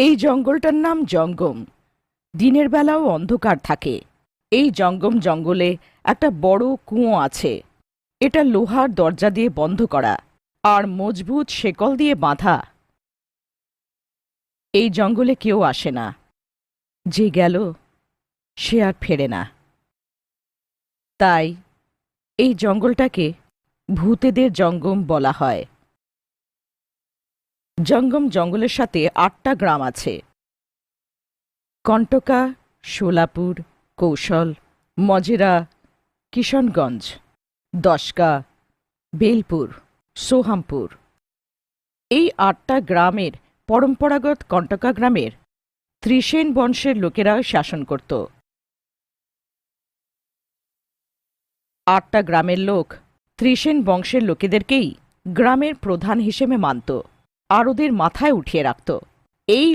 এই জঙ্গলটার নাম জঙ্গম। দিনের বেলাও অন্ধকার থাকে। এই জঙ্গম জঙ্গলে একটা বড় কুঁয়ো আছে। এটা লোহার দরজা দিয়ে বন্ধ করা আর মজবুত শেকল দিয়ে বাঁধা। এই জঙ্গলে কেউ আসে না। যে গেল সে আর ফেরে না। তাই এই জঙ্গলটাকে ভূতেদের জঙ্গম বলা হয়। জঙ্গম জঙ্গলের সাথে ৮টা গ্রাম আছে: কন্টকা, শোলাপুর, কৌশল, মজেরা, কিশনগঞ্জ, দশকা, বেলপুর, সোহামপুর। এই ৮টা গ্রামের পরম্পরাগত কন্টকা গ্রামের ত্রিসেন বংশের লোকেরা শাসন করত। ৮টা গ্রামের লোক ত্রিসেন বংশের লোকেদেরকেই গ্রামের প্রধান হিসেবে মানত আর ওদের মাথায় উঠিয়ে রাখত। এই